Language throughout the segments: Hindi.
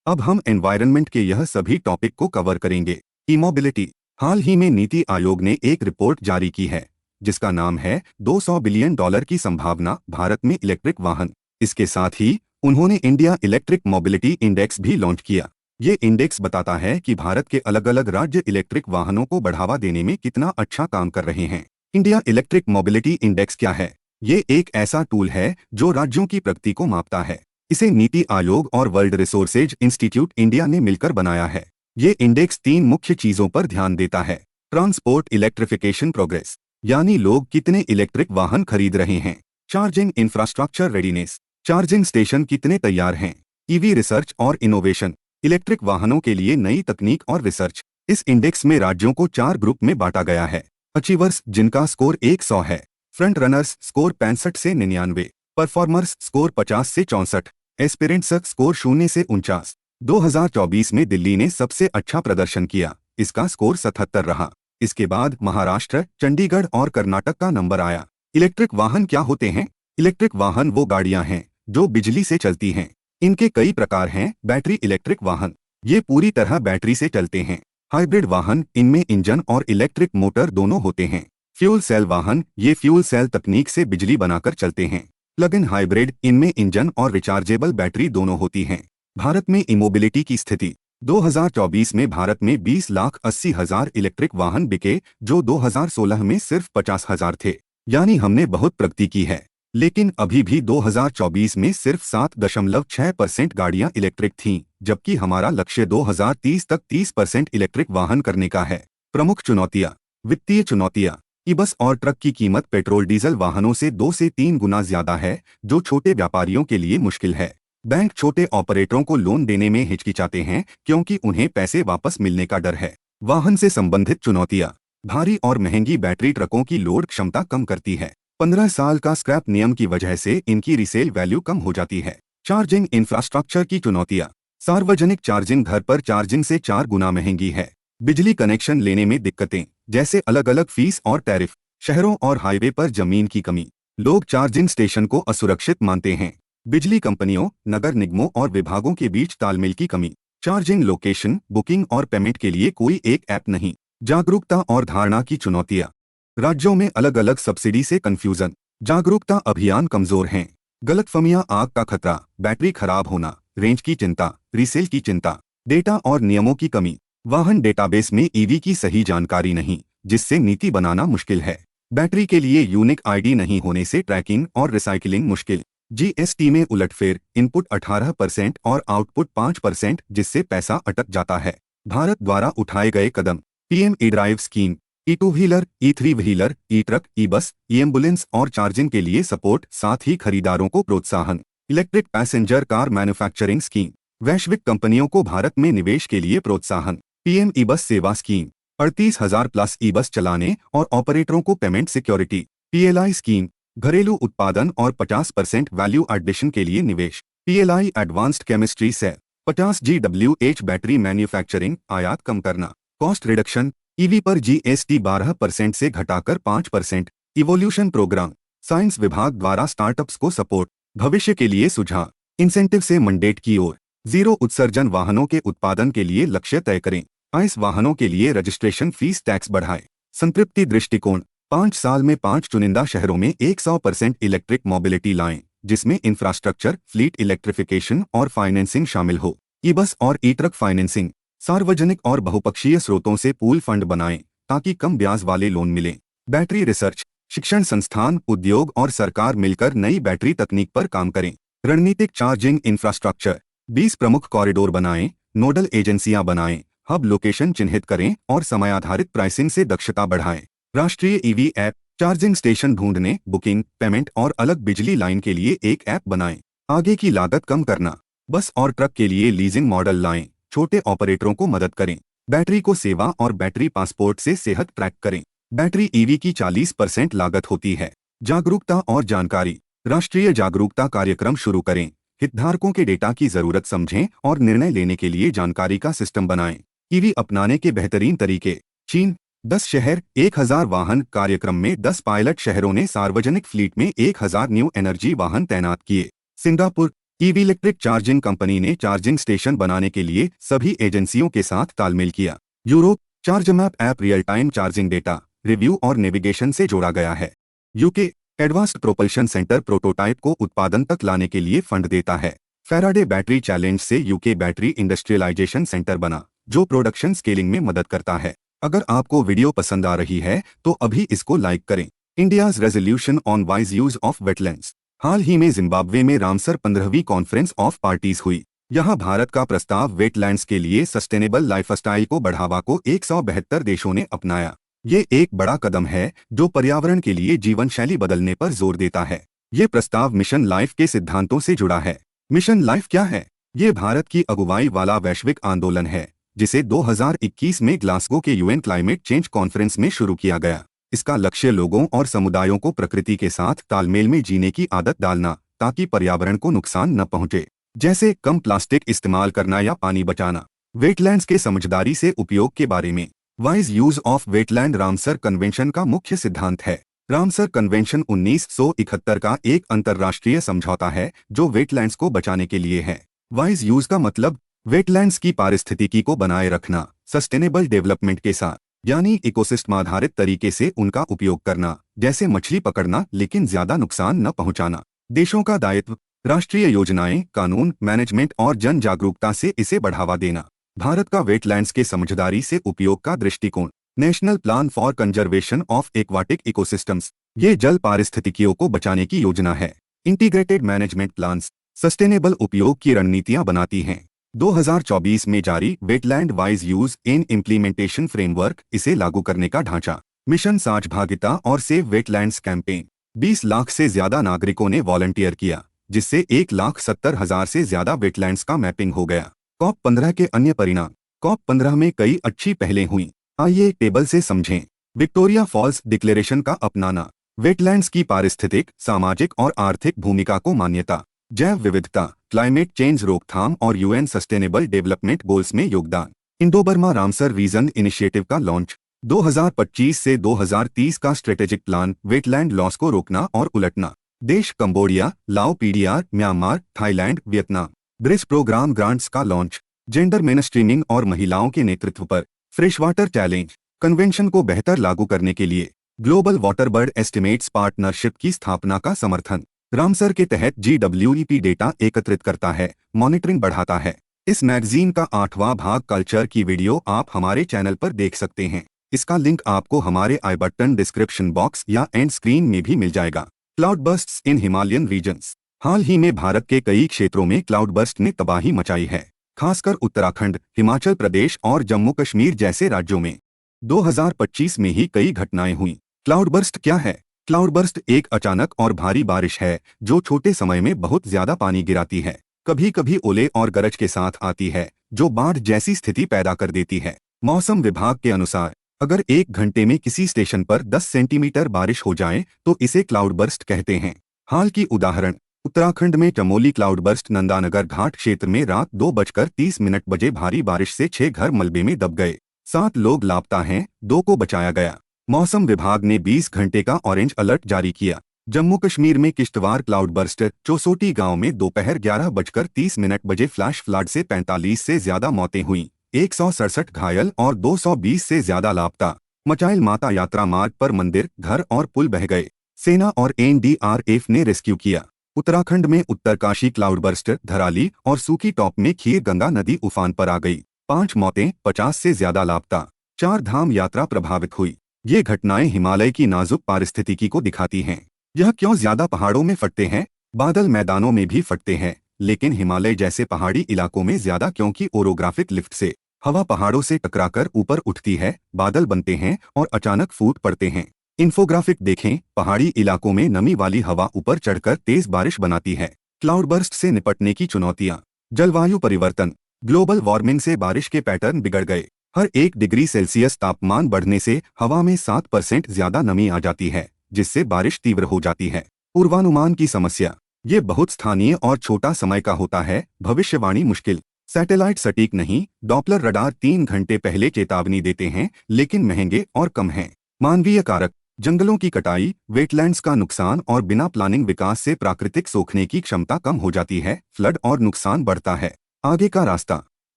अब हम एनवायरनमेंट के यह सभी टॉपिक को कवर करेंगे। ई मोबिलिटी। हाल ही में नीति आयोग ने एक रिपोर्ट जारी की है जिसका नाम है $200 बिलियन की संभावना भारत में इलेक्ट्रिक वाहन। इसके साथ ही उन्होंने इंडिया इलेक्ट्रिक मोबिलिटी इंडेक्स भी लॉन्च किया। ये इंडेक्स बताता है कि भारत के अलग अलग राज्य इलेक्ट्रिक वाहनों को बढ़ावा देने में कितना अच्छा काम कर रहे हैं। इंडिया इलेक्ट्रिक मोबिलिटी इंडेक्स क्या है? ये एक ऐसा टूल है जो राज्यों की प्रगति को मापता है। इसे नीति आयोग और वर्ल्ड रिसोर्सेज इंस्टीट्यूट इंडिया ने मिलकर बनाया है। ये इंडेक्स 3 मुख्य चीजों पर ध्यान देता है। ट्रांसपोर्ट इलेक्ट्रिफिकेशन प्रोग्रेस, यानी लोग कितने इलेक्ट्रिक वाहन खरीद रहे हैं। Charging infrastructure readiness, charging station कितने तैयार हैं। ईवी रिसर्च और इनोवेशन, इलेक्ट्रिक वाहनों के लिए नई तकनीक और रिसर्च। इस इंडेक्स में राज्यों को 4 ग्रुप में बांटा गया है। अचीवर्स जिनका स्कोर 100 है, फ्रंट रनर्स स्कोर 65 से 99, परफॉर्मर्स स्कोर 50 से 64, एस्पिरेंट्स स्कोर 0 से 49। 2024 में दिल्ली ने सबसे अच्छा प्रदर्शन किया, इसका स्कोर 77 रहा। इसके बाद महाराष्ट्र, चंडीगढ़ और कर्नाटक का नंबर आया। इलेक्ट्रिक वाहन क्या होते हैं? इलेक्ट्रिक वाहन वो गाड़ियां हैं जो बिजली से चलती हैं। इनके कई प्रकार हैं। बैटरी इलेक्ट्रिक वाहन, ये पूरी तरह बैटरी से चलते हैं। हाइब्रिड वाहन, इनमें इंजन और इलेक्ट्रिक मोटर दोनों होते हैं। फ्यूल सेल वाहन, ये फ्यूल सेल तकनीक से बिजली बनाकर चलते हैं। प्लग इन हाइब्रिड, इनमें इंजन और रिचार्जेबल बैटरी दोनों होती हैं। भारत में ई मोबिलिटी की स्थिति। 2024 में भारत में 20,80,000 इलेक्ट्रिक वाहन बिके, जो 2016 में सिर्फ 50,000 थे। यानी हमने बहुत प्रगति की है। लेकिन अभी भी 2024 में सिर्फ 7.6% गाड़ियां इलेक्ट्रिक थीं, जबकि हमारा लक्ष्य 2030 तक 30% इलेक्ट्रिक वाहन करने का है। प्रमुख चुनौतियां। वित्तीय चुनौतियां। ई बस और ट्रक की कीमत पेट्रोल डीजल वाहनों से 2 से 3 गुना ज्यादा है, जो छोटे व्यापारियों के लिए मुश्किल है। बैंक छोटे ऑपरेटरों को लोन देने में हिचकिचाते हैं क्योंकि उन्हें पैसे वापस मिलने का डर है। वाहन से संबंधित चुनौतियां। भारी और महंगी बैटरी ट्रकों की लोड क्षमता कम करती है। 15 साल का स्क्रैप नियम की वजह से इनकी रीसेल वैल्यू कम हो जाती है। चार्जिंग इंफ्रास्ट्रक्चर की चुनौतियां। सार्वजनिक चार्जिंग घर पर चार्जिंग से 4 गुना महंगी है। बिजली कनेक्शन लेने में दिक्कतें, जैसे अलग अलग फीस और टैरिफ। शहरों और हाईवे पर जमीन की कमी। लोग चार्जिंग स्टेशन को असुरक्षित मानते हैं। बिजली कंपनियों, नगर निगमों और विभागों के बीच तालमेल की कमी। चार्जिंग लोकेशन, बुकिंग और पेमेंट के लिए कोई एक ऐप नहीं। जागरूकता और धारणा की चुनौतियां। राज्यों में अलग अलग सब्सिडी से कंफ्यूजन। जागरूकता अभियान कमजोर हैं। गलतफहमियां, आग का खतरा, बैटरी खराब होना, रेंज की चिंता, रीसेल की चिंता। डेटा और नियमों की कमी। वाहन डेटाबेस में ईवी की सही जानकारी नहीं, जिससे नीति बनाना मुश्किल है। बैटरी के लिए यूनिक आईडी नहीं होने से ट्रैकिंग और रिसाइकिलिंग मुश्किल। जीएसटी में उलटफेर, इनपुट 18% और आउटपुट 5%, जिससे पैसा अटक जाता है। भारत द्वारा उठाए गए कदम। PM E drive scheme, E two wheeler, E three wheeler, E truck, E bus, E ambulance और चार्जिंग के लिए सपोर्ट, साथ ही खरीदारों को प्रोत्साहन। Electric passenger car manufacturing scheme, वैश्विक कंपनियों को भारत में निवेश के लिए प्रोत्साहन। पीएम ई बस सेवा स्कीम, 38,000 प्लस ई बस चलाने और ऑपरेटरों को पेमेंट सिक्योरिटी। पीएलआई स्कीम, घरेलू उत्पादन और 50% वैल्यू एडिशन के लिए निवेश। पीएलआई एडवांस्ड केमिस्ट्री से 50 GWH बैटरी मैन्युफैक्चरिंग, आयात कम करना। कॉस्ट रिडक्शन, ईवी पर जीएसटी 12% से घटाकर 5%। इवोल्यूशन प्रोग्राम, साइंस विभाग द्वारा स्टार्टअप्स को सपोर्ट। भविष्य के लिए सुझाव, इंसेंटिव से मंडेट की ओर। जीरो उत्सर्जन वाहनों के उत्पादन के लिए लक्ष्य तय करें। आइस वाहनों के लिए रजिस्ट्रेशन फीस टैक्स बढ़ाए। संतृप्ति दृष्टिकोण, 5 साल में 5 चुनिंदा शहरों में 100% इलेक्ट्रिक मोबिलिटी लाएं, जिसमें इंफ्रास्ट्रक्चर, फ्लीट इलेक्ट्रिफिकेशन और फाइनेंसिंग शामिल हो। ई बस और ई ट्रक फाइनेंसिंग, सार्वजनिक और बहुपक्षीय स्रोतों से पूल फंड बनाएं ताकि कम ब्याज वाले लोन मिलें। बैटरी रिसर्च, शिक्षण संस्थान, उद्योग और सरकार मिलकर नई बैटरी तकनीक पर काम करें। रणनीतिक चार्जिंग इंफ्रास्ट्रक्चर, 20 प्रमुख कॉरिडोर बनाएं, नोडल एजेंसियां बनाएं, हब लोकेशन चिन्हित करें और समयाधारित प्राइसिंग से दक्षता बढ़ाएं। राष्ट्रीय ईवी ऐप, चार्जिंग स्टेशन ढूंढने, बुकिंग, पेमेंट और अलग बिजली लाइन के लिए एक ऐप बनाएं। आगे की लागत कम करना, बस और ट्रक के लिए लीजिंग मॉडल लाएं, छोटे ऑपरेटरों को मदद करें। बैटरी को सेवा और बैटरी पासपोर्ट से सेहत ट्रैक करें। बैटरी ईवी की 40% लागत होती है। जागरूकता और जानकारी, राष्ट्रीय जागरूकता कार्यक्रम शुरू करें। हितधारकों के डेटा की जरूरत समझें और निर्णय लेने के लिए जानकारी का सिस्टम बनाएं। ईवी अपनाने के बेहतरीन तरीके। चीन, 10 शहर 1000 वाहन कार्यक्रम में 10 पायलट शहरों ने सार्वजनिक फ्लीट में 1000 न्यू एनर्जी वाहन तैनात किए। Singapore, EV electric charging company ने चार्जिंग स्टेशन बनाने के लिए सभी एजेंसियों के साथ तालमेल किया। Europe, Chargemap app real time charging data, review और नेविगेशन से जोड़ा गया है। UK, advanced propulsion centre prototype को उत्पादन तक लाने के लिए फंड देता है। फैराडे बैटरी चैलेंज से यूके बैटरी इंडस्ट्रियलाइजेशन सेंटर बना, जो प्रोडक्शन स्केलिंग में मदद करता है। अगर आपको वीडियो पसंद आ रही है तो अभी इसको लाइक करें। India's resolution on wise use of wetlands. हाल ही में जिम्बाब्वे में रामसर 15वीं कॉन्फ्रेंस ऑफ पार्टीज हुई। यहाँ भारत का प्रस्ताव वेटलैंड्स के लिए सस्टेनेबल लाइफस्टाइल को बढ़ावा को 172 देशों ने अपनाया। ये एक बड़ा कदम है जो पर्यावरण के लिए जीवन शैली बदलने पर जोर देता है। ये प्रस्ताव मिशन लाइफ के सिद्धांतों से जुड़ा है। मिशन लाइफ क्या है? ये भारत की अगुवाई वाला वैश्विक आंदोलन है जिसे 2021 में ग्लासगो के यूएन क्लाइमेट चेंज कॉन्फ्रेंस में शुरू किया गया। इसका लक्ष्य लोगों और समुदायों को प्रकृति के साथ तालमेल में जीने की आदत डालना ताकि पर्यावरण को नुकसान न पहुंचे, जैसे कम प्लास्टिक इस्तेमाल करना या पानी बचाना। वेटलैंड्स के समझदारी से उपयोग के बारे में। Wise use of wetland Ramsar convention का मुख्य सिद्धांत है। रामसर कन्वेंशन 1971 का एक अंतर्राष्ट्रीय समझौता है जो वेटलैंड्स को बचाने के लिए है। वाइज यूज का मतलब वेटलैंड्स की पारिस्थितिकी को बनाए रखना सस्टेनेबल डेवलपमेंट के साथ, यानी इकोसिस्टम आधारित तरीके से उनका उपयोग करना, जैसे मछली पकड़ना लेकिन ज्यादा नुकसान न पहुंचाना। देशों का दायित्व, राष्ट्रीय योजनाएं, कानून, मैनेजमेंट और जन जागरूकता से इसे बढ़ावा देना। भारत का वेटलैंड्स के समझदारी से उपयोग का दृष्टिकोण। National plan for conservation of aquatic ecosystems. ये जल पारिस्थितिकियों को बचाने की योजना है। इंटीग्रेटेड मैनेजमेंट प्लान्स सस्टेनेबल उपयोग की रणनीतियां बनाती हैं। 2024 में जारी wetland wise use in implementation framework इसे लागू करने का ढांचा। मिशन साझभागिता और सेव वेटलैंड्स कैंपेन। 20 लाख से ज्यादा नागरिकों ने वॉलंटियर किया, जिससे 1,70,000 से ज्यादा वेटलैंड्स का मैपिंग हो गया। COP15 के अन्य परिणाम। COP15 में कई अच्छी पहलें हुई। आइए टेबल से समझें। विक्टोरिया फॉल्स डिक्लेरेशन का अपनाना। वेटलैंड्स की पारिस्थितिक, सामाजिक और आर्थिक भूमिका को मान्यता। जैव विविधता, क्लाइमेट चेंज रोकथाम और यूएन सस्टेनेबल डेवलपमेंट गोल्स में योगदान। Indo Burma Ramsar region initiative का लॉन्च। 2025 से 2030 का स्ट्रेटेजिक प्लान वेटलैंड लॉस को रोकना और उलटना। देश Cambodia, Lao, PDR, Myanmar, Thailand, Vietnam. Bridge programme grants का लॉन्च। जेंडर मेनस्ट्रीमिंग और महिलाओं के नेतृत्व पर फ्रेश वाटर चैलेंज। कन्वेंशन को बेहतर लागू करने के लिए global water bird estimates partnership की स्थापना का समर्थन। रामसर के तहत GWEP डेटा एकत्रित करता है, मॉनिटरिंग बढ़ाता है। इस मैगजीन का 8वां भाग कल्चर की वीडियो आप हमारे चैनल पर देख सकते हैं। इसका लिंक आपको हमारे आई बटन डिस्क्रिप्शन बॉक्स या एंड स्क्रीन में भी मिल जाएगा। क्लाउड बर्स्ट्स इन हिमालयन रीजन्स। हाल ही में भारत के कई क्षेत्रों में क्लाउड बर्स्ट ने तबाही मचाई है, खासकर उत्तराखंड, हिमाचल प्रदेश और जम्मू कश्मीर जैसे राज्यों में। 2025 में ही कई घटनाएं हुई। क्लाउड बर्स्ट क्या है? क्लाउड बर्स्ट एक अचानक और भारी बारिश है जो छोटे समय में बहुत ज्यादा पानी गिराती है। कभी कभी ओले और गरज के साथ आती है जो बाढ़ जैसी स्थिति पैदा कर देती है। मौसम विभाग के अनुसार अगर 1 घंटे में किसी स्टेशन पर 10 सेंटीमीटर बारिश हो जाए तो इसे क्लाउड बर्स्ट कहते हैं। हाल की उदाहरण, उत्तराखंड में चमोली क्लाउड बर्स्ट। नंदानगर घाट क्षेत्र में रात 2:30 बजे भारी बारिश से 6 घर मलबे में दब गए। 7 लोग लापता हैं, 2 को बचाया गया। मौसम विभाग ने 20 घंटे का ऑरेंज अलर्ट जारी किया। जम्मू कश्मीर में किश्तवाड़ क्लाउड बर्स्ट। चौसोटी गांव में दोपहर 11:30 बजे फ्लैश फ्लड से 45 से ज्यादा मौतें हुईं, 167 घायल और 220 से ज्यादा लापता। मचाइल माता यात्रा मार्ग पर मंदिर, घर और पुल बह गए। सेना और NDRF ने रेस्क्यू किया। उत्तराखंड में उत्तरकाशी क्लाउड बर्स्ट। धराली और सूखी टॉप में खीर गंगा नदी उफान पर आ गई। 5 मौतें, 50 से ज्यादा लापता। 4 धाम यात्रा प्रभावित हुई। ये घटनाएं हिमालय की नाजुक पारिस्थितिकी को दिखाती हैं। यह क्यों ज्यादा पहाड़ों में फटते हैं? बादल मैदानों में भी फटते हैं, लेकिन हिमालय जैसे पहाड़ी इलाकों में ज्यादा, क्योंकि ओरोग्राफिक लिफ्ट से हवा पहाड़ों से टकराकर ऊपर उठती है, बादल बनते हैं और अचानक फूट पड़ते हैं। इन्फोग्राफिक देखें। पहाड़ी इलाकों में नमी वाली हवा ऊपर चढ़कर तेज बारिश बनाती है। क्लाउड बर्स्ट से निपटने की चुनौतियां। जलवायु परिवर्तन। ग्लोबल वार्मिंग से बारिश के पैटर्न बिगड़ गए। हर 1 डिग्री सेल्सियस तापमान बढ़ने से हवा में 7% ज्यादा नमी आ जाती है, जिससे बारिश तीव्र हो जाती है। पूर्वानुमान की समस्या। ये बहुत स्थानीय और छोटा समय का होता है। भविष्यवाणी मुश्किल। सैटेलाइट सटीक नहीं। डॉपलर रडार 3 घंटे पहले चेतावनी देते हैं, लेकिन महंगे और कम हैं। मानवीय कारक। जंगलों की कटाई, वेटलैंड्स का नुकसान और बिना प्लानिंग विकास से प्राकृतिक सोखने की क्षमता कम हो जाती है, फ्लड और नुकसान बढ़ता है। आगे का रास्ता,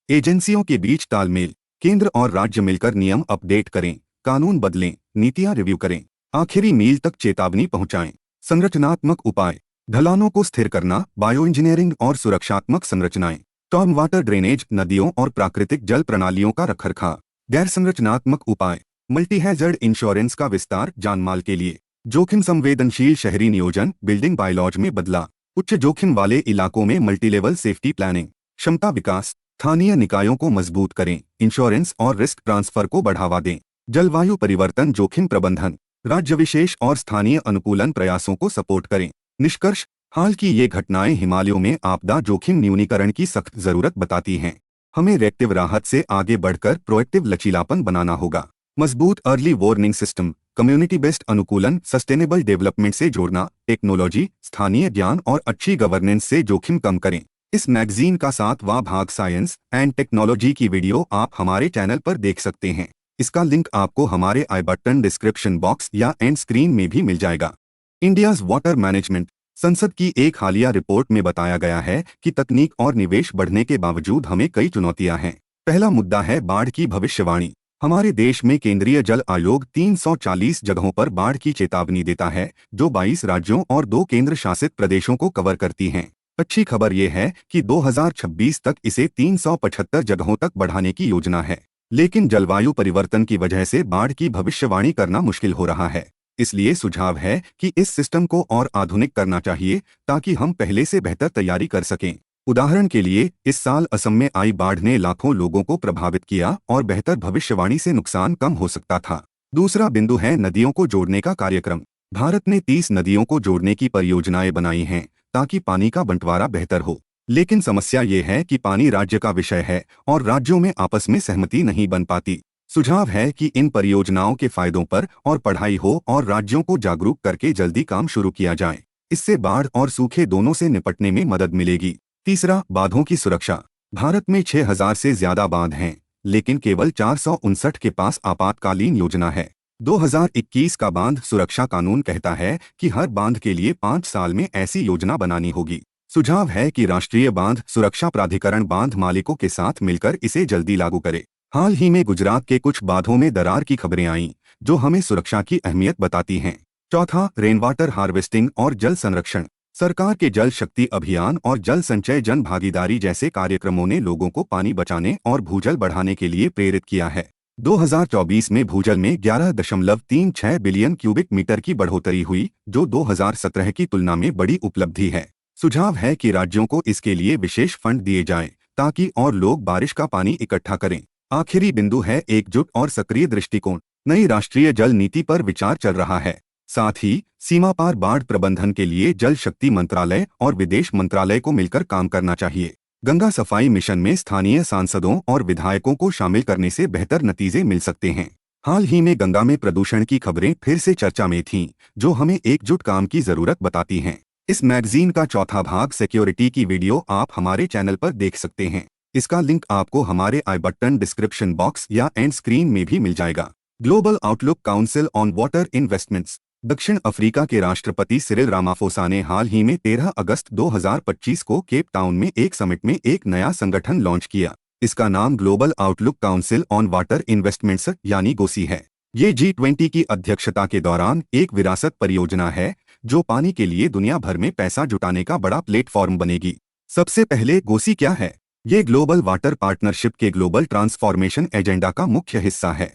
एजेंसियों के बीच तालमेल, केंद्र और राज्य मिलकर नियम अपडेट करें, कानून बदलें, नीतियां रिव्यू करें, आखिरी मील तक चेतावनी पहुंचाएं। संरचनात्मक उपाय, ढलानों को स्थिर करना, बायो इंजीनियरिंग और सुरक्षात्मक संरचनाएं, स्टॉर्म वाटर ड्रेनेज, नदियों और प्राकृतिक जल प्रणालियों का रखरखाव। गैर संरचनात्मक उपाय, मल्टी हैजर्ड इंश्योरेंस का विस्तार जानमाल के लिए, जोखिम संवेदनशील शहरी नियोजन, बिल्डिंग बायलॉज में बदला, उच्च जोखिम वाले इलाकों में मल्टीलेवल सेफ्टी प्लानिंग, क्षमता विकास, स्थानीय निकायों को मजबूत करें, इंश्योरेंस और रिस्क ट्रांसफर को बढ़ावा दें। जलवायु परिवर्तन जोखिम प्रबंधन, राज्य विशेष और स्थानीय अनुकूलन प्रयासों को सपोर्ट करें। निष्कर्ष, हाल की ये घटनाएं हिमालयों में आपदा जोखिम न्यूनीकरण की सख्त जरूरत बताती हैं। हमें रिएक्टिव राहत से आगे बढ़कर प्रोएक्टिव लचीलापन बनाना होगा। मजबूत early warning system, community based अनुकूलन, सस्टेनेबल डेवलपमेंट से जोड़ना, टेक्नोलॉजी, स्थानीय ज्ञान और अच्छी गवर्नेंस से जोखिम कम करें। इस मैगजीन का 7वां भाग साइंस एंड टेक्नोलॉजी की वीडियो आप हमारे चैनल पर देख सकते हैं। इसका लिंक आपको हमारे आई बटन डिस्क्रिप्शन बॉक्स या एंड स्क्रीन में भी मिल जाएगा। इंडियाज वाटर मैनेजमेंट, संसद की एक हालिया रिपोर्ट में बताया गया है कि तकनीक और निवेश बढ़ने के बावजूद हमें कई चुनौतियां हैं। पहला मुद्दा है बाढ़ की भविष्यवाणी। हमारे देश में केंद्रीय जल आयोग 340 जगहों पर बाढ़ की चेतावनी देता है, जो 22 राज्यों और 2 केंद्र शासित प्रदेशों को कवर करती हैं। अच्छी खबर यह है कि 2026 तक इसे 375 जगहों तक बढ़ाने की योजना है, लेकिन जलवायु परिवर्तन की वजह से बाढ़ की भविष्यवाणी करना मुश्किल हो रहा है। इसलिए सुझाव है कि इस सिस्टम को और आधुनिक करना चाहिए ताकि हम पहले से बेहतर तैयारी कर सकें। उदाहरण के लिए, इस साल असम में आई बाढ़ ने लाखों लोगों को प्रभावित किया और बेहतर भविष्यवाणी से नुकसान कम हो सकता था। दूसरा बिंदु है नदियों को जोड़ने का कार्यक्रम। भारत ने 30 नदियों को जोड़ने की परियोजनाएं बनाई हैं ताकि पानी का बंटवारा बेहतर हो। लेकिन समस्या ये है कि पानी राज्य का विषय है और राज्यों में आपस में सहमति नहीं बन पाती। सुझाव है कि इन परियोजनाओं के फायदों पर और पढ़ाई हो और राज्यों को जागरूक करके जल्दी काम शुरू किया जाए। इससे बाढ़ और सूखे दोनों से निपटने में मदद मिलेगी। तीसरा, बांधों की सुरक्षा। भारत में 6000 से ज्यादा बांध हैं, लेकिन केवल 459 के पास आपातकालीन योजना है। 2021 का बांध सुरक्षा कानून कहता है कि हर बांध के लिए 5 साल में ऐसी योजना बनानी होगी। सुझाव है कि राष्ट्रीय बांध सुरक्षा प्राधिकरण बांध मालिकों के साथ मिलकर इसे जल्दी लागू करे। हाल ही में गुजरात के कुछ बांधों में दरार की खबरें आईं, जो हमें सुरक्षा की अहमियत बताती हैं। चौथा, रेन वाटर हार्वेस्टिंग और जल संरक्षण। सरकार के जल शक्ति अभियान और जल संचय जन भागीदारी जैसे कार्यक्रमों ने लोगों को पानी बचाने और भूजल बढ़ाने के लिए प्रेरित किया है। 2024 में भूजल में 11.36 बिलियन क्यूबिक मीटर की बढ़ोतरी हुई, जो 2017 की तुलना में बड़ी उपलब्धि है। सुझाव है कि राज्यों को इसके लिए विशेष फंड दिए जाएं, ताकि और लोग बारिश का पानी इकट्ठा करें। आखिरी बिंदु है एकजुट और सक्रिय दृष्टिकोण। नई राष्ट्रीय जल नीति पर विचार चल रहा है। साथ ही सीमा पार बाढ़ प्रबंधन के लिए जल शक्ति मंत्रालय और विदेश मंत्रालय को मिलकर काम करना चाहिए। गंगा सफाई मिशन में स्थानीय सांसदों और विधायकों को शामिल करने से बेहतर नतीजे मिल सकते हैं। हाल ही में गंगा में प्रदूषण की खबरें फिर से चर्चा में थीं, जो हमें एकजुट काम की जरूरत बताती हैं। इस मैगजीन का चौथा भाग सिक्योरिटी की वीडियो आप हमारे चैनल पर देख सकते हैं। इसका लिंक आपको हमारे आई बटन डिस्क्रिप्शन बॉक्स या एंड स्क्रीन में भी मिल जाएगा। Global outlook council on water investments. दक्षिण अफ्रीका के राष्ट्रपति सिरिल रामाफोसा ने हाल ही में 13 अगस्त 2025 को केप टाउन में एक समिट में एक नया संगठन लॉन्च किया। इसका नाम global outlook council on water investments यानी गोसी है। ये G20 की अध्यक्षता के दौरान एक विरासत परियोजना है, जो पानी के लिए दुनिया भर में पैसा जुटाने का बड़ा प्लेटफॉर्म बनेगी। सबसे पहले गोसी क्या है? ये ग्लोबल वाटर पार्टनरशिप के ग्लोबल ट्रांसफॉर्मेशन एजेंडा का मुख्य हिस्सा है।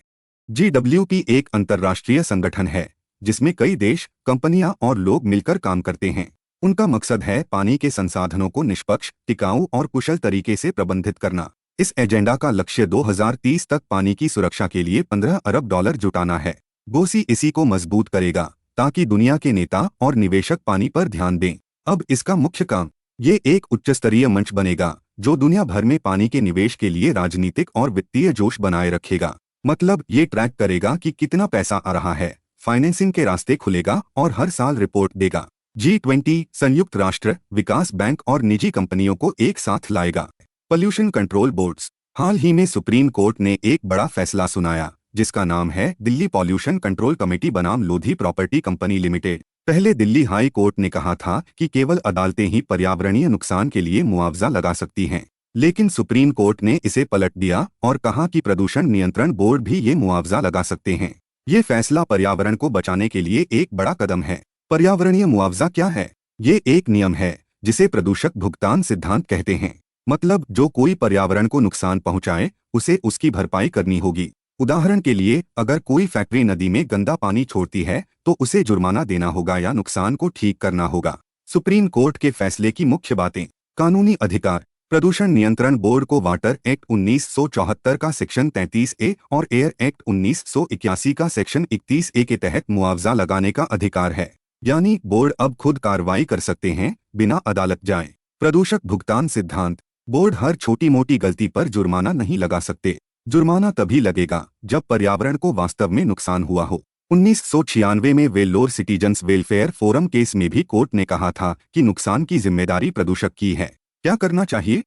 GWP एक अंतर्राष्ट्रीय संगठन है जिसमें कई देश, कंपनियां और लोग मिलकर काम करते हैं। उनका मकसद है पानी के संसाधनों को निष्पक्ष, टिकाऊ और कुशल तरीके से प्रबंधित करना। इस एजेंडा का लक्ष्य 2030 तक पानी की सुरक्षा के लिए $15 अरब जुटाना है। गोसी इसी को मजबूत करेगा ताकि दुनिया के नेता और निवेशक पानी पर ध्यान दें। अब इसका मुख्य काम, ये एक उच्च स्तरीय मंच बनेगा जो दुनिया भर में पानी के निवेश के लिए राजनीतिक और वित्तीय जोश बनाए रखेगा। मतलब ये ट्रैक करेगा कि कितना पैसा आ रहा है, फाइनेंसिंग के रास्ते खुलेगा और हर साल रिपोर्ट देगा। G20 संयुक्त राष्ट्र, विकास बैंक और निजी कंपनियों को एक साथ लाएगा। Pollution control boards. हाल ही में सुप्रीम कोर्ट ने एक बड़ा फैसला सुनाया जिसका नाम है दिल्ली पॉल्यूशन कंट्रोल कमेटी बनाम लोधी प्रॉपर्टी कंपनी लिमिटेड। पहले दिल्ली हाई कोर्ट ने कहा था कि केवल अदालतें ही पर्यावरणीय नुकसान के लिए मुआवजा लगा सकती हैं, लेकिन सुप्रीम कोर्ट ने इसे पलट दिया और कहा कि प्रदूषण नियंत्रण बोर्ड भी ये मुआवजा लगा सकते हैं। ये फैसला पर्यावरण को बचाने के लिए एक बड़ा कदम है। पर्यावरणीय मुआवजा क्या है? ये एक नियम है जिसे प्रदूषक भुगतान सिद्धांत कहते हैं। मतलब जो कोई पर्यावरण को नुकसान पहुंचाए उसे उसकी भरपाई करनी होगी। उदाहरण के लिए अगर कोई फैक्ट्री नदी में गंदा पानी छोड़ती है तो उसे जुर्माना देना होगा या नुकसान को ठीक करना होगा। सुप्रीम कोर्ट के फैसले की मुख्य बातें। कानूनी अधिकार। प्रदूषण नियंत्रण बोर्ड को वाटर एक्ट 1974 का सेक्शन 33A और एयर एक्ट 1981 का सेक्शन 31A के तहत मुआवजा लगाने का अधिकार है। यानी बोर्ड अब खुद कार्रवाई कर सकते हैं बिना अदालत जाए। प्रदूषक भुगतान सिद्धांत। बोर्ड हर छोटी मोटी गलती पर जुर्माना नहीं लगा सकते। जुर्माना तभी लगेगा जब पर्यावरण को वास्तव में नुकसान हुआ हो। 1996 में Vellore citizens welfare forum case में भी कोर्ट ने कहा था कि नुकसान की जिम्मेदारी प्रदूषक की है। क्या करना चाहिए?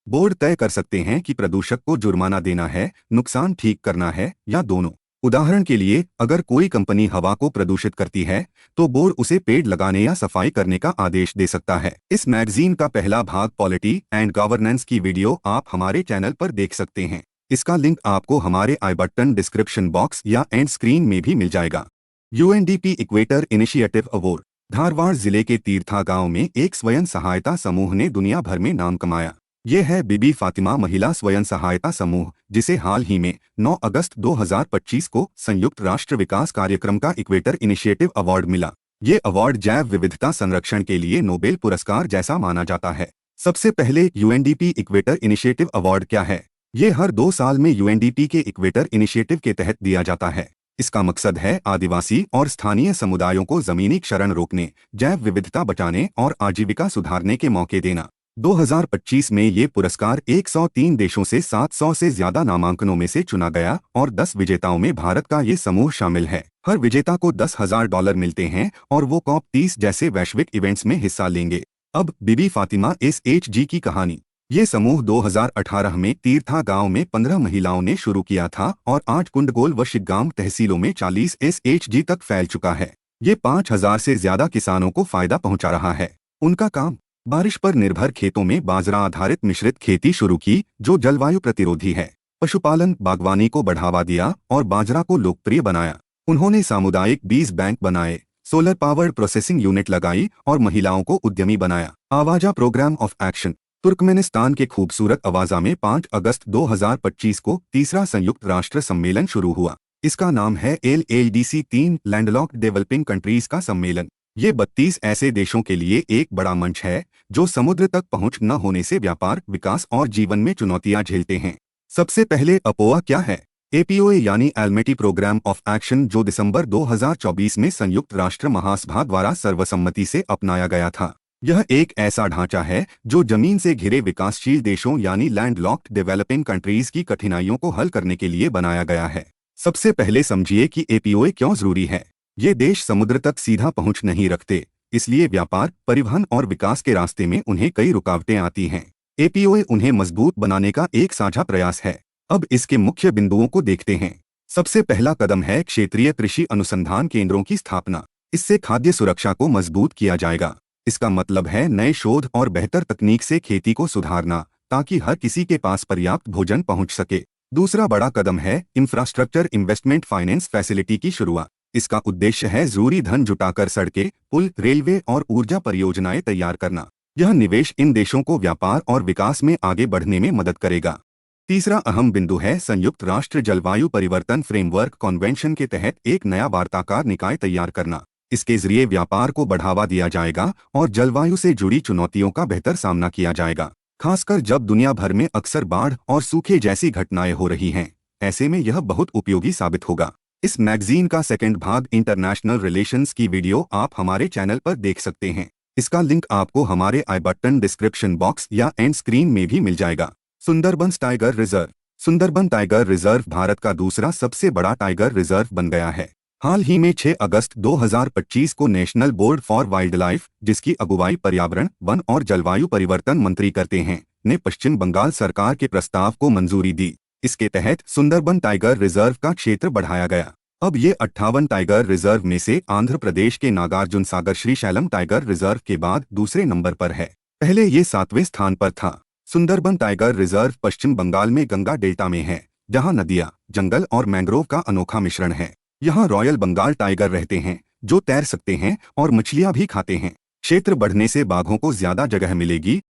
बोर्ड तय कर सकते हैं कि प्रदूषक को जुर्माना देना है, नुकसान ठीक करना है या दोनों। उदाहरण के लिए अगर कोई कंपनी हवा को प्रदूषित करती है तो बोर्ड उसे पेड़ लगाने या सफाई करने का आदेश दे सकता है। इस मैगजीन का पहला भाग पॉलिटी एंड गवर्नेंस की वीडियो आप हमारे चैनल पर देख सकते हैं। इसका लिंक आपको हमारे आई बटन डिस्क्रिप्शन बॉक्स या एंड स्क्रीन में भी मिल जाएगा। UNDP equator initiative award. Dharwad जिले के तीर्था गांव में एक स्वयं सहायता समूह ने दुनिया भर में नाम कमाया। ये है बीबी फातिमा महिला स्वयं सहायता समूह, जिसे हाल ही में 9 अगस्त 2025 को संयुक्त राष्ट्र विकास कार्यक्रम का इक्वेटर इनिशिएटिव अवार्ड मिला। ये अवार्ड जैव विविधता संरक्षण के लिए नोबेल पुरस्कार जैसा माना जाता है। सबसे पहले यूएनडीपी इक्वेटर इनिशिएटिव अवार्ड क्या है? ये हर 2 साल में यूएनडीपी के इक्वेटर इनिशिएटिव के तहत दिया जाता है। इसका मकसद है आदिवासी और स्थानीय समुदायों को जमीनी क्षरण रोकने, जैव विविधता बचाने और आजीविका सुधारने के मौके देना। 2025 में ये पुरस्कार 103 देशों से 700 से ज्यादा नामांकनों में से चुना गया और 10 विजेताओं में भारत का ये समूह शामिल है। हर विजेता को $10,000 मिलते हैं और वो COP30 जैसे वैश्विक इवेंट्स में हिस्सा लेंगे। अब बीबी फातिमा SHG की कहानी। ये समूह 2018 में तीर्था गांव में 15 महिलाओं ने शुरू किया था और 8 कुंडगोल व शिग्गांव तहसीलों में 40 SHG तक फैल चुका है। ये 5000 से ज्यादा किसानों को फायदा पहुंचा रहा है। उनका काम। बारिश पर निर्भर खेतों में बाजरा आधारित मिश्रित खेती शुरू की जो जलवायु प्रतिरोधी है। पशुपालन, बागवानी को बढ़ावा दिया और बाजरा को लोकप्रिय बनाया। उन्होंने सामुदायिक बीज बैंक बनाए, सोलर पावर्ड प्रोसेसिंग यूनिट लगाई और महिलाओं को उद्यमी बनाया। आवाजा प्रोग्राम ऑफ एक्शन। तुर्कमेनिस्तान के खूबसूरत अवाजा में 5 अगस्त 2025 को तीसरा संयुक्त राष्ट्र सम्मेलन शुरू हुआ। इसका नाम है LLDC 3 लैंडलॉक्ड डेवलपिंग कंट्रीज का सम्मेलन। ये 32 ऐसे देशों के लिए एक बड़ा मंच है जो समुद्र तक पहुंच न होने से व्यापार, विकास और जीवन में चुनौतियां झेलते हैं। सबसे पहले अपोआ क्या है? APOA यानी एल्मेटी प्रोग्राम ऑफ एक्शन, जो दिसंबर 2024 में संयुक्त राष्ट्र महासभा द्वारा सर्वसम्मति से अपनाया गया था। यह एक ऐसा ढांचा है जो जमीन से घिरे विकासशील देशों यानी लैंडलॉक्ड डेवलपिंग कंट्रीज की कठिनाइयों को हल करने के लिए बनाया गया है। सबसे पहले समझिए कि APOA क्यों जरूरी है। ये देश समुद्र तक सीधा पहुंच नहीं रखते, इसलिए व्यापार, परिवहन और विकास के रास्ते में उन्हें कई रुकावटें आती हैं। APOA उन्हें मजबूत बनाने का एक साझा प्रयास है। अब इसके मुख्य बिंदुओं को देखते हैं। सबसे पहला कदम है क्षेत्रीय कृषि अनुसंधान केंद्रों की स्थापना। इससे खाद्य सुरक्षा को मजबूत किया जाएगा। इसका मतलब है नए शोध और बेहतर तकनीक से खेती को सुधारना ताकि हर किसी के पास पर्याप्त भोजन पहुंच सके। दूसरा बड़ा कदम है इंफ्रास्ट्रक्चर इन्वेस्टमेंट फाइनेंस फैसिलिटी की शुरुआत। इसका उद्देश्य है जरूरी धन जुटाकर सड़कें, पुल, रेलवे और ऊर्जा परियोजनाएं तैयार करना। यह निवेश इन देशों को व्यापार और विकास में आगे बढ़ने में मदद करेगा। तीसरा अहम बिंदु है संयुक्त राष्ट्र जलवायु परिवर्तन फ्रेमवर्क कॉन्वेंशन के तहत एक नया वार्ताकार निकाय तैयार करना। इसके जरिए व्यापार को बढ़ावा दिया जाएगा और जलवायु से जुड़ी चुनौतियों का बेहतर सामना किया जाएगा, खासकर जब दुनिया भर में अक्सर बाढ़ और सूखे जैसी घटनाएं हो रही हैं। ऐसे में यह बहुत उपयोगी साबित होगा। इस मैगजीन का सेकंड भाग इंटरनेशनल रिलेशंस की वीडियो आप हमारे चैनल पर देख सकते हैं। इसका लिंक आपको हमारे आई बटन डिस्क्रिप्शन बॉक्स या एंड स्क्रीन में भी मिल जाएगा। Sundarbans tiger reserve. Sundarban tiger reserve Bharat का दूसरा सबसे बड़ा टाइगर रिजर्व बन गया है। हाल ही में 6 अगस्त 2025 को national board for wild life, जिसकी अगुवाई पर्यावरण, वन और जलवायु परिवर्तन मंत्री करते हैं, ने पश्चिम बंगाल सरकार के प्रस्ताव को मंजूरी दी। इसके तहत सुंदरबन टाइगर रिजर्व का क्षेत्र बढ़ाया गया। अब ये 58 टाइगर रिजर्व में से आंध्र प्रदेश के नागार्जुन सागर श्रीशैलम टाइगर रिजर्व के बाद दूसरे नंबर पर है। पहले ये 7वें स्थान पर था। सुंदरबन टाइगर रिजर्व पश्चिम बंगाल में गंगा डेल्टा में है, जहां नदियां, जंगल और मैंग्रोव का अनोखा मिश्रण है। यहाँ रॉयल बंगाल टाइगर रहते हैं, जो तैर सकते हैं और मछलियां भी खाते हैं। क्षेत्र बढ़ने से बाघों को ज्यादा जगह मिलेगी।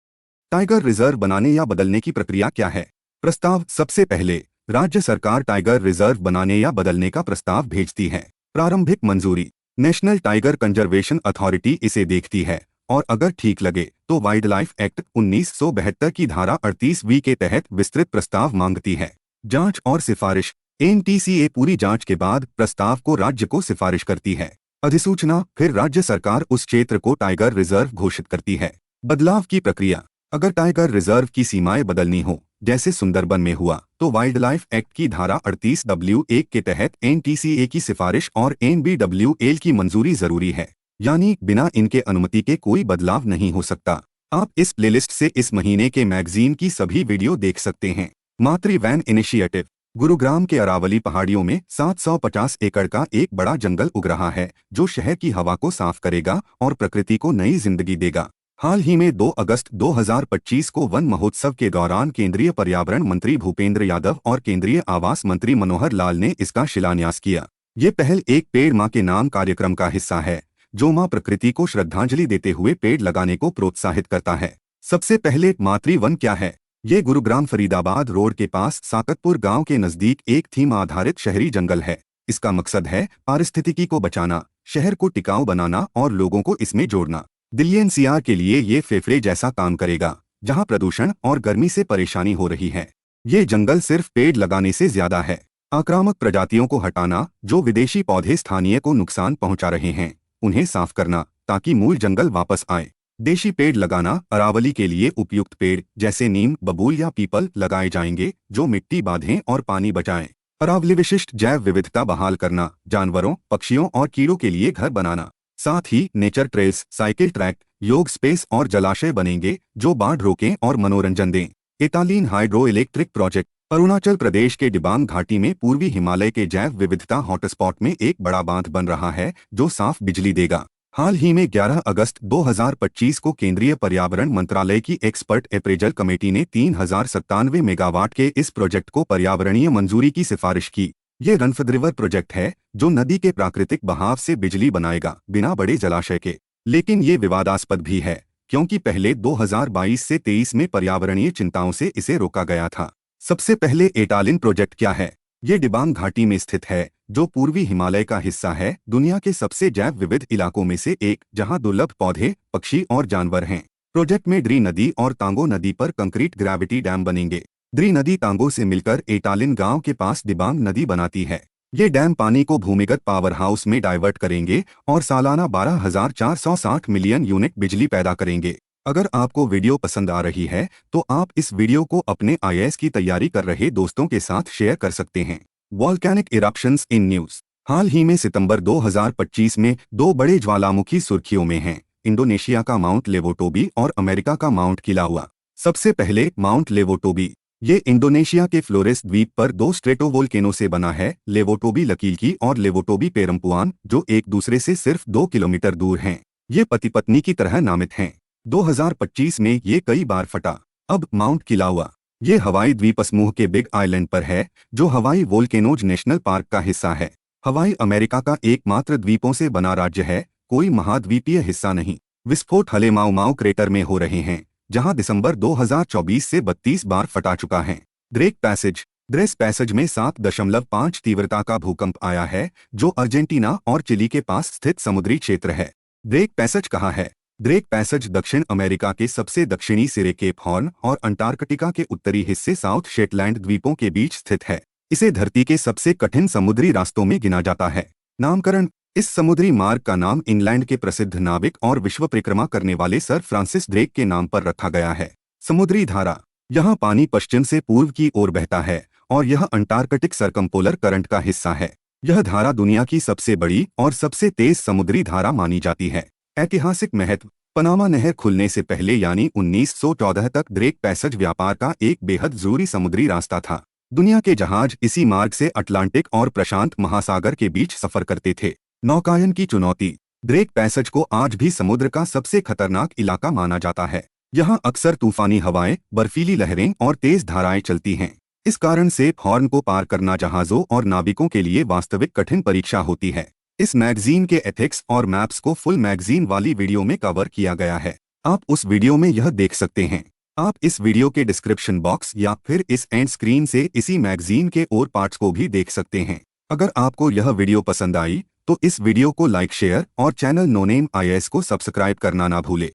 टाइगर रिजर्व बनाने या बदलने की प्रक्रिया क्या है? प्रस्ताव। सबसे पहले राज्य सरकार टाइगर रिजर्व बनाने या बदलने का प्रस्ताव भेजती है। प्रारंभिक मंजूरी। नेशनल टाइगर कंजर्वेशन अथॉरिटी इसे देखती है और अगर ठीक लगे तो वाइल्ड लाइफ एक्ट 1972 की धारा 38(वी) के तहत विस्तृत प्रस्ताव मांगती है। जांच और सिफारिश। एनटीसीए पूरी जांच के बाद प्रस्ताव को राज्य को सिफारिश करती है। अधिसूचना। फिर राज्य सरकार उस क्षेत्र को टाइगर रिजर्व घोषित करती है। बदलाव की प्रक्रिया। अगर टाइगर रिजर्व की सीमाएं बदलनी हो, जैसे सुंदरबन में हुआ, तो वाइल्ड लाइफ एक्ट की धारा 38(w)(1) के तहत एनटीसीए की सिफारिश और एनबीडब्ल्यूएल की मंजूरी जरूरी है। यानी बिना इनके अनुमति के कोई बदलाव नहीं हो सकता। आप इस प्लेलिस्ट से इस महीने के मैगजीन की सभी वीडियो देख सकते हैं। मातृ वैन इनिशिएटिव। गुरुग्राम के अरावली पहाड़ियों में 750 एकड़ का एक बड़ा जंगल उग रहा है, जो शहर की हवा को साफ करेगा और प्रकृति को नई जिंदगी देगा। हाल ही में 2 अगस्त 2025 को वन महोत्सव के दौरान केंद्रीय पर्यावरण मंत्री भूपेंद्र यादव और केंद्रीय आवास मंत्री मनोहर लाल ने इसका शिलान्यास किया। ये पहल एक पेड़ मां के नाम कार्यक्रम का हिस्सा है, जो मां प्रकृति को श्रद्धांजलि देते हुए पेड़ लगाने को प्रोत्साहित करता है। सबसे पहले मातृ वन क्या है? ये गुरुग्राम फरीदाबाद रोड के पास साकतपुर गांव के नजदीक एक थीम आधारित शहरी जंगल है। इसका मकसद है पारिस्थितिकी को बचाना, शहर को टिकाऊ बनाना और लोगों को इसमें जोड़ना। दिल्ली एनसीआर के लिए ये फेफड़े जैसा काम करेगा, जहां प्रदूषण और गर्मी से परेशानी हो रही है। ये जंगल सिर्फ पेड़ लगाने से ज्यादा है। आक्रामक प्रजातियों को हटाना, जो विदेशी पौधे स्थानीय को नुकसान पहुंचा रहे हैं, उन्हें साफ करना ताकि मूल जंगल वापस आए। देशी पेड़ लगाना। अरावली के लिए उपयुक्त पेड़ जैसे नीम, बबूल या पीपल लगाए जाएंगे, जो मिट्टी बांधें और पानी बचाएं। अरावली विशिष्ट जैव विविधता बहाल करना। जानवरों, पक्षियों और कीड़ों के लिए घर बनाना। साथ ही नेचर ट्रेल्स, साइकिल ट्रैक, योग स्पेस और जलाशय बनेंगे, जो बाढ़ रोकें और मनोरंजन दें। एतालीन hydro electric project. Arunachal Pradesh के डिबांग घाटी में पूर्वी हिमालय के जैव विविधता हॉटस्पॉट में एक बड़ा बांध बन रहा है, जो साफ बिजली देगा। हाल ही में 11 अगस्त 2025 को केंद्रीय पर्यावरण मंत्रालय की एक्सपर्ट अप्रेजल कमेटी ने 3097 मेगावाट के इस प्रोजेक्ट को पर्यावरणीय मंजूरी की सिफारिश की। ये रनफद रिवर प्रोजेक्ट है, जो नदी के प्राकृतिक बहाव से बिजली बनाएगा, बिना बड़े जलाशय के। लेकिन ये विवादास्पद भी है, क्योंकि पहले 2022 से 23 में पर्यावरणीय चिंताओं से इसे रोका गया था। सबसे पहले एटालिन प्रोजेक्ट क्या है? ये डिबांग घाटी में स्थित है, जो पूर्वी हिमालय का हिस्सा है, दुनिया के सबसे जैव विविध इलाकों में से एक, जहां दुर्लभ पौधे, पक्षी और जानवर हैं। प्रोजेक्ट में ड्री नदी और तांगो नदी पर कंक्रीट ग्रेविटी डैम बनेंगे। ड्री नदी तांगो से मिलकर एटालिन गांव के पास डिबांग नदी बनाती है। ये डैम पानी को भूमिगत पावर हाउस में डाइवर्ट करेंगे और सालाना 12,460 मिलियन यूनिट बिजली पैदा करेंगे। अगर आपको वीडियो पसंद आ रही है, तो आप इस वीडियो को अपने आईएएस की तैयारी कर रहे दोस्तों के साथ शेयर कर सकते हैं। Volcanic eruptions in news. हाल ही में सितंबर 2025 में 2 बड़े ज्वालामुखी सुर्खियों में हैं, इंडोनेशिया का माउंट लेवोटोबी और अमेरिका का माउंट किलाउआ। सबसे पहले माउंट लेवोटोबी। ये इंडोनेशिया के फ्लोरेस द्वीप पर 2 स्ट्रेटोवोल्केनो से बना है, लेवोटोबी लकीलकी और लेवोटोबी पेरम्पुआन, जो एक दूसरे से सिर्फ 2 किलोमीटर दूर हैं। ये पति पत्नी की तरह नामित हैं। 2025 में ये कई बार फटा। अब माउंट किलाउआ। ये हवाई द्वीप समूह के बिग आइलैंड पर है, जो हवाई वोल्केनोज नेशनल पार्क का हिस्सा है। हवाई अमेरिका का एकमात्र द्वीपों से बना राज्य है, कोई महाद्वीपीय हिस्सा नहीं। विस्फोट हलेमाऊ माऊ क्रेटर में हो रहे हैं, जहां दिसंबर 2024 से 32 बार फटा चुका है। Drake passage. ड्रेस पैसेज में 7.5 तीव्रता का भूकंप आया है, जो अर्जेंटीना और चिली के पास स्थित समुद्री क्षेत्र है। ड्रेक पैसेज कहाँ है? ड्रेक पैसेज दक्षिण अमेरिका के सबसे दक्षिणी सिरे केप हॉर्न और अंटार्कटिका के उत्तरी हिस्से साउथ शेटलैंड द्वीपों के बीच स्थित है। इसे धरती के सबसे कठिन समुद्री रास्तों में गिना जाता है। नामकरण। इस समुद्री मार्ग का नाम इंग्लैंड के प्रसिद्ध नाविक और विश्व परिक्रमा करने वाले सर फ्रांसिस ड्रेक के नाम पर रखा गया है। समुद्री धारा। यहाँ पानी पश्चिम से पूर्व की ओर बहता है और यह अंटार्कटिक सरकमपोलर करंट का हिस्सा है। यह धारा दुनिया की सबसे बड़ी और सबसे तेज समुद्री धारा मानी जाती है। ऐतिहासिक महत्व। पनामा नहर खुलने से पहले यानी 1914 तक ड्रेक पैसेज व्यापार का एक बेहद जरूरी समुद्री रास्ता था। दुनिया के जहाज इसी मार्ग से अटलांटिक और प्रशांत महासागर के बीच सफर करते थे। नौकायन की चुनौती। ड्रेक पैसेज को आज भी समुद्र का सबसे खतरनाक इलाका माना जाता है। यहाँ अक्सर तूफानी हवाएं, बर्फीली लहरें और तेज धाराएं चलती हैं। इस कारण से हॉर्न को पार करना जहाजों और नाविकों के लिए वास्तविक कठिन परीक्षा होती है। इस मैगजीन के एथिक्स और मैप्स को फुल मैगजीन वाली वीडियो में कवर किया गया है। आप उस वीडियो में यह देख सकते हैं। आप इस वीडियो के डिस्क्रिप्शन बॉक्स या फिर इस एंड स्क्रीन से इसी मैगजीन के और पार्ट्स को भी देख सकते हैं। अगर आपको यह वीडियो पसंद आई तो इस वीडियो को लाइक, शेयर और चैनल नो नेम IAS को सब्सक्राइब करना ना भूले।